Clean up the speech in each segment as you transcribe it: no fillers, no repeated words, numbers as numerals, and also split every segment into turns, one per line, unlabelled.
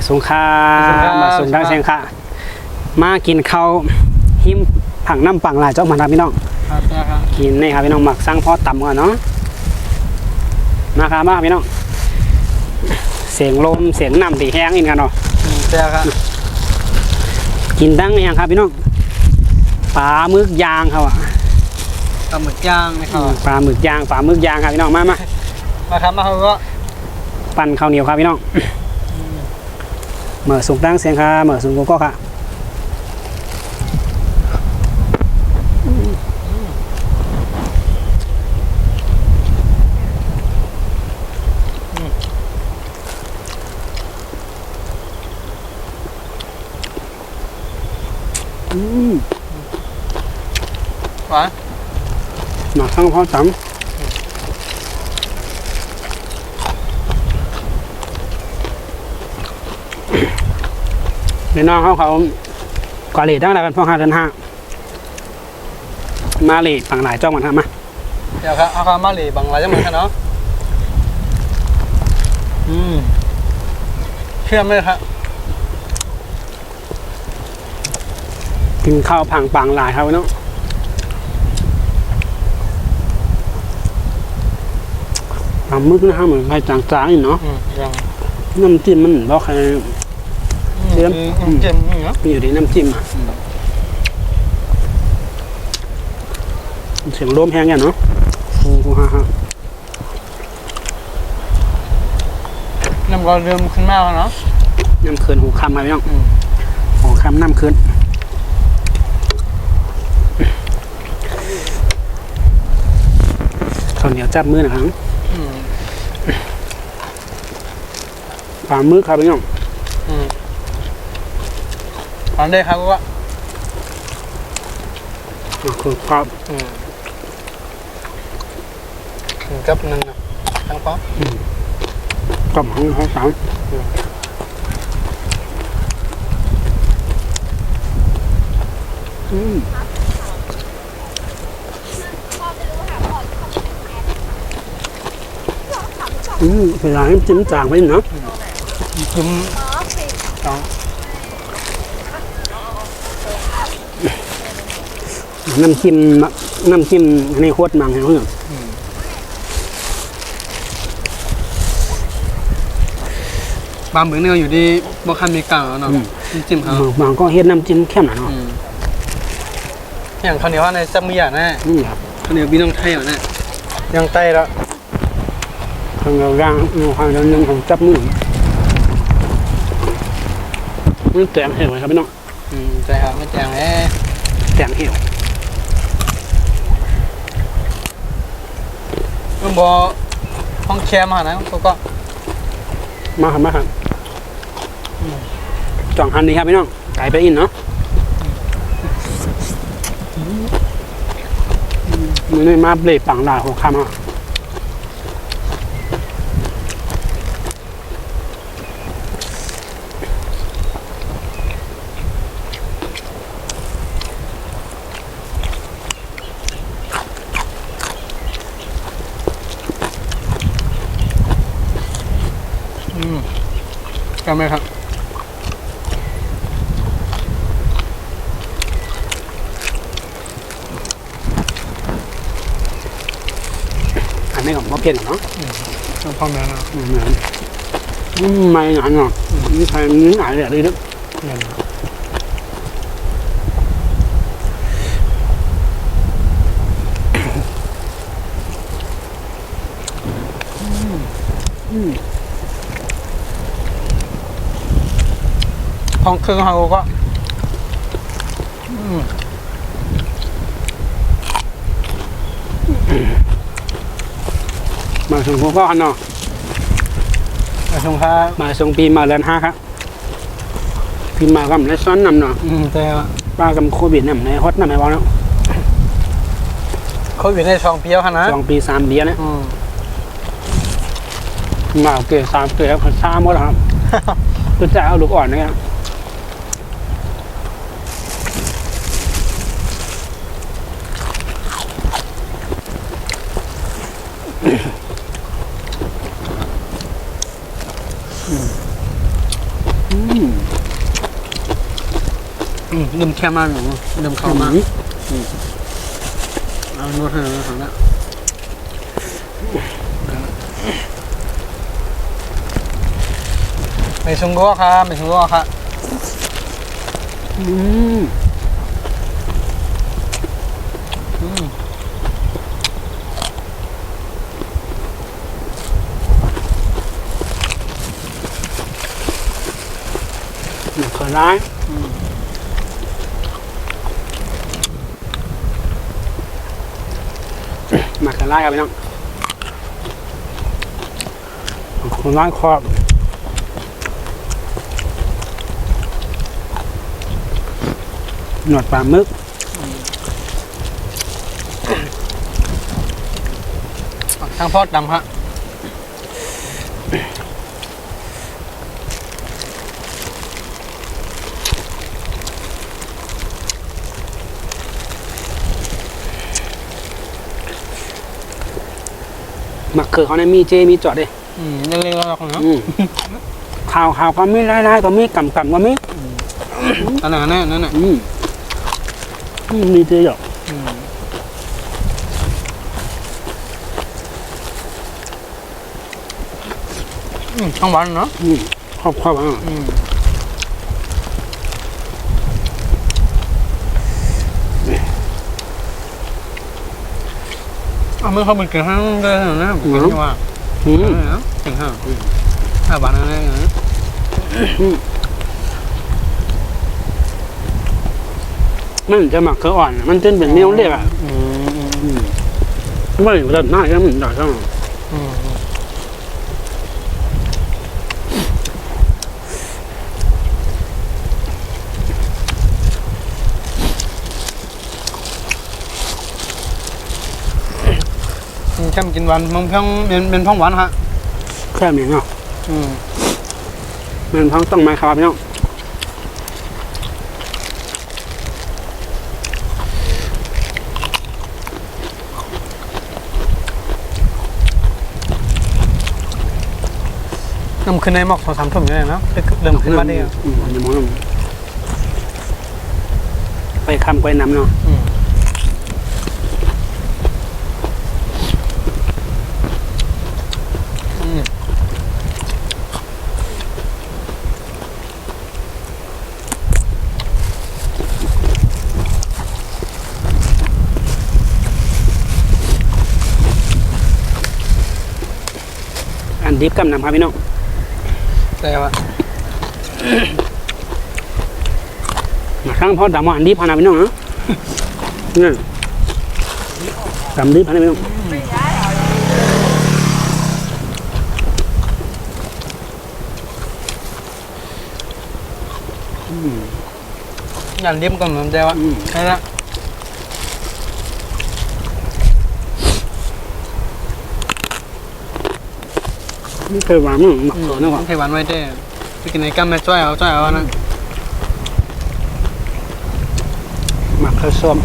สงขลามาสงดังเสียงค่ะมากินข้าวหิมผังน้ำปังหลายเจ้ามาทำพี่น้องกินนี่ครับพี่น้องหมักสร้างพ่อต่ำก่อนเนาะมาครับมาพี่น้องเสียงลมเสียงน้ำตีแห้งอินกันเนาะ
ใช่ครับ
กินดังนี่ยังครับพี่น้องปลาหมึกยางครับ
ปลาหมึกย่างนะครับ
ปลาหมึกยางครับพี่น้องมา
ครับมาเขาก็
ปั่นข้าวเหนียวครับพี่น้องเหมือสุกดังเสียงค่ะเหมือสุกโกโก้ค่ะ
หวาน
หมักทั้งพ่อตำพี่น้องเขากว่าเลทตั้งแต่กันพ่อ5 เดือน 5มาเลทฝั่งหลายจ้องมันครับมา
เดี๋ยวครับเอาข้าวมาหลีบังไรจังเหมือนกันเนาะเชื่อมเลยครับ
กินข้าวผังปังหลายครับพี่น้องปลาหมึกนะครับเหมือนไข่จางๆอยู่เนาะน้ำจิ้มมันบอกใครเชื่อม
จิ้มเนาะ
มีอยู่ในน้ำจิ้มเสียงลมแห้งอย่างเนาะ
น้ำก็เริ่มขึ้นมากแล้วเนาะ
น้ำคืนหูคำครับพี่น้องหูคำน้ำคืนข้าวเหนียวจับมือนะครับปลาหมึกครับพี่น้อง
อันนี้ครับก็
คือครับ
กับนั่นนะทั้งป๊อป
กับของสามเวลาให้จิ้มจางไปเนาะ
จิ้ม
น้ำจิ้มในโคตรมังเพื่อน
บางเหมือนเนี่ยอยู่ที่บ่คันมีกลางเนาะจิ้มเขา
บางก็เฮ็ดน้ำจิ้มเข้มหน่อยเนาะ
อย่างข้าวเหนียวในซัมมี่อ่ะแน่ข้าวเหนียวพี่น้องไทยอ่ะแน่ยังไตแล้ว
ข้าวเหนียวย่างข้าวเหนียวนึ่งของจับมือมันแตงเหี่ยวเลยครับพี่น้อง
ใช่ครับไม่แตง
แตงเหี่ยว
มันบ่ห้องแคมนะก็
มาครับจ่องหันดีครับพี่น้องไก่ไปอินเนาะมันนี่มาเบรกปังดาหัวคำอ่ะ
กันไหมครับ
อันนี้ของพ่อเพียรเนาะ
ต้องพร้อมแล้วนะ
ไม่งานเนาะนี่ใครนี่ไหนเนี่ยเลยนึก
ห้องเครื่องเขาก็
มาส่งพวกก็อันเนาะ
มาส่งค่ะ
มาส่งปีมาเดือน 5ครับปีมากับในซ้อนนำเนาะ
แต่
ป้ากับโควิดนำในฮอตนำในวันเนาะ
โควิดใน2 ปีแล้วนะ
2 ปี 3 ปีเนี่ยมาเกศ3 เกศเขาช้าหมดครับคือจะเอาลูกอ่อนนะครับ
ดื่มแค่มากหนูดื่มเข้ามาเอานวดให้เราทำแล้วไม่ชงกัวครับไม่ชงกัวครับ
อืม
อืม
ขอร้ายมาขอร้ายครับพี่น้องขอร้ายครอบหนวดปลาหมึก
ทางพอดดำฮะ
มักเขือเขาเนี่ยมีเจมีจอดดิ
เล็กๆเราของเนาะ
ข่าวก็มีรายๆก็มีกำก็มี
อันนั้นนั่นน่ะ
มีเจหยอก
ข้างวันเนาะ
ครอบอ่ะ
เอาเมื่อเขาเป็นเกิดห้างได้เหรอนะผมคิดว่าถึงห้างบาทนั่นเองนะ
มันจะหมักเขืออ่อนมันจนเป็นเนื้อเล็กอ่ะไม่เหมือนหน้าก็เหมือนดอกช่าง
แค่กินวันมันเพียงเป็นพ่องหวานฮะ
แค่นี้เนาะมันท้องต้องไหมครับพี่น้อง
น้ำขึ้นในหมอก2-3 ทุ่มอยู่เลยนะเริ่มขึ้นมาได้
อย่ามองไปคำไปน้ำเนาะอันดิฟกับน้ำครับพี่น้อง
แต่ว่า
มาครั้งพอดำอันดิฟพานาพี่น้องนะนี่ดำดิฟพานาพี่น้อง
ยันเลี้ยมก่อนเหมือนเดิมว่าใช่ละ
ไม่เคยหวานมั้งหมักเขือนะวะ
ไต้หวันไว้ได้ไปกินในกัมแม่จ้อยเอานะ
หมักเขือส้ม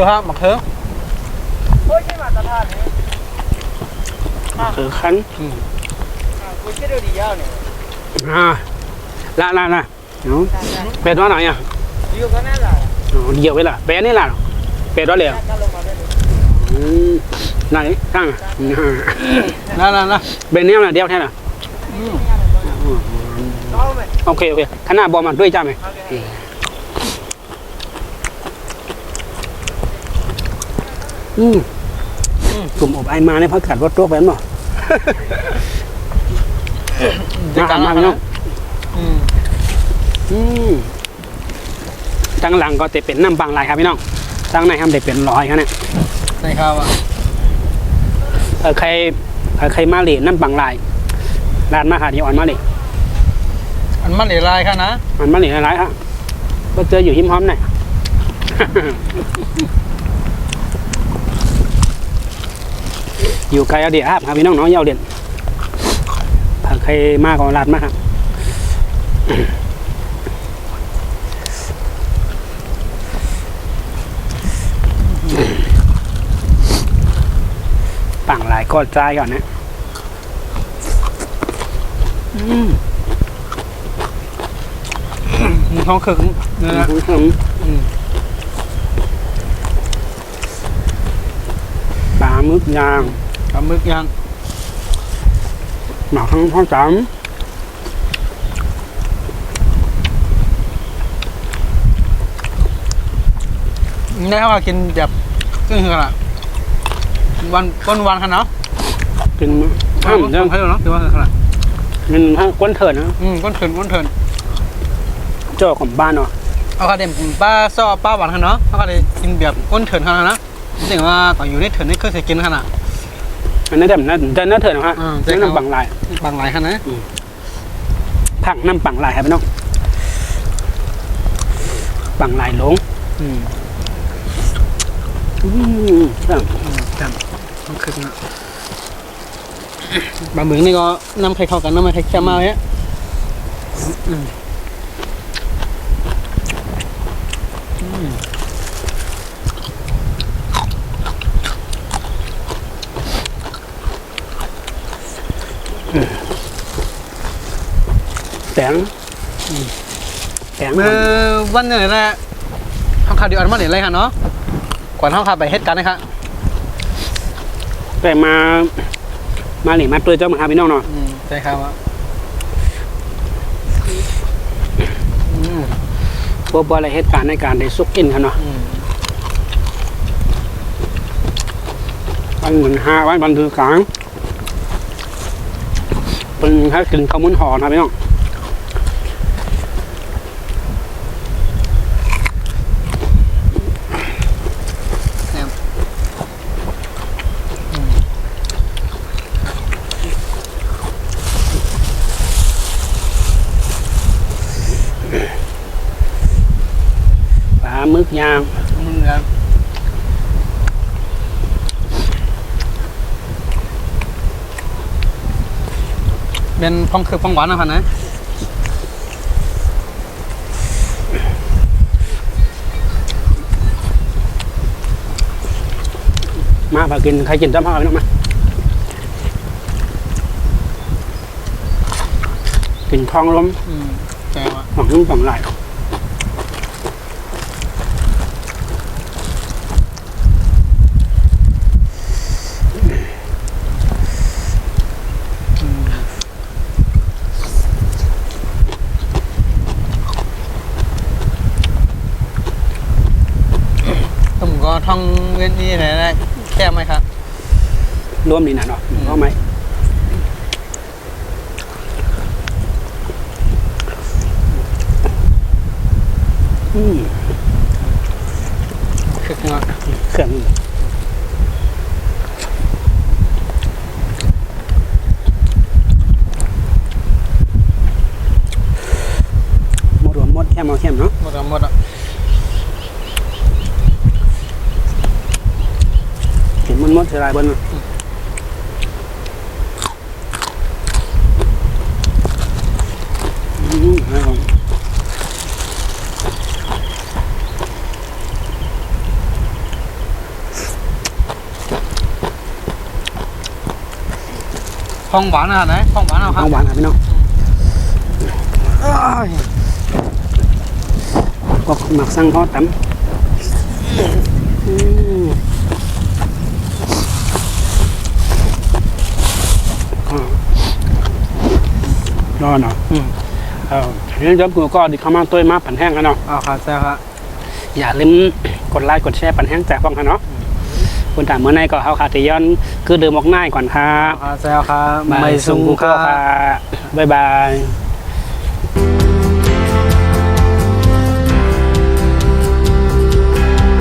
ครับมะเขือ
โอ้ยใช่มาตรฐานนี่
หมักเขือคั้น
กูคิดดูดียาวเนี่ย
ละเนาะเป็ดว่าไหนอ่ะ
อยู่ก็น่าจะ
เดี่ยวไว้ละเป็ดนี่ละเป็ดว่าเลย
ก็ลงมาได้เลย
ไหนตั้ง
น่ะ
เป็ดนี่ละเดียวแค่น่ะ
เอาไหม
โอเคขนาดบอลมาด้วยจ้าไหมกลุ่มอบไอมาเนี่ยพักกัดรถตัวไปมั้งมาพี่น้องตั้งหลังก็จะเป็นน้ำบางลายครับพี่น้องตั้งในทำเด็กเป็นร้อยครับเนี่ย
ใช่ครับอ่ะ
ใครมาเหรียญน้ำบางลายร้านมาหาดีอ่อนมาเหรียญ
อันมันเหลือลายค่ะนะ
มันมาเหรียญอะไรครับก็เจออยู่หิมพร้อมเนี่ย อยู่ไกลเอาเดียบครับพี่น้องเนาะเยาวเด่นถ้าใครมากก็ลาดมากครับปังหลายก็ใจก่อนนะ
ท้องขึงเนี่ยนะ
ปลาหมึกย่าง
ปลาหมึกย่าง
หมักทั้งท้องจำ
นี่เขากินแบบซึ่งคืออะไรวันก้นวันขนาดเนาะ
กิน
ก้นเท่าเนาะถือว่าขนาด
มันก้นเถิดนะ
ก้นเถิน
เจ้าของบ้านเนาะ
เอาค่ะเดี๋ยวป้าซ้อป้าหวานขนาดเนาะเขาก็เลยกินแบบก้นเถินขนาดนะจริงว่าตอนอยู่ในเถินนี่เคยใส่กินขนาด
อันนั้นแต่น่าเถิดนะฮะนี่น้ำปังลาย
บางหลายขนาดนะ
ผักน้ำปังลายครับพี่น้องปังลายหลง
จังต้องคึกนะบะหมี่นี่ก็น้ำไข่เข้ากันน้ำไข่แค่มาเนี่ย
แตง
เมื่อวันนี้แหละทำข่าวเดียวอันมาเห็นอะไรค่ะเนาะก่อนทำข่าวไปเฮ็ดกันนะคะ
แต่มาหลีมาตัวเจ้ามาครับพี่น้องเนาะ
ใช่ครับ
พวกอะไรเหตุการณ์ในการได้ซุกกินกันเนาะวันเหมือน5 วันคือกลางเป็นถ้ากินข้าวมุ้นห่อนะพี่น้องปลาหมึกย่าง
เป็นพองคือพองหวานนะครับนะ
มาพากินใครกินจ้ำพ่อพี่น้องมากินทองล้ม
ใช่ว่า
หวังนุ่มฝังไหล
ผมก็ท่องเว้นนี่ไหนได้แค่ไหมครับ
รวมนี่นะเนาะเพราะไหม
คือเนาะ
เครื่องหมดแค่มาเข้มเนาะ
หมดอ่ะ
เห็นหมดเสียดายบน
พองหวานนะครับนะพองหวานเอาครับ
เอาหวานครับพี่น้องก็หมักสั่งพอตำรอเนาะนี่เดี๋ยวกูก็ดิเข้ามาตัวมาปั่นแห้งกันเนาะ
ครับใช่ครับ
อย่าลืมกดไลค์กดแชร์ปั่นแห้งแจกฟังกันเนาะคุณถามเมื่อไหร่ก็เอาคาติยอนคือเดิมออกง่ายก่อนครับ
ใช่ครับ
ไม่สุ่งก็ค่ะบ๊ายบาย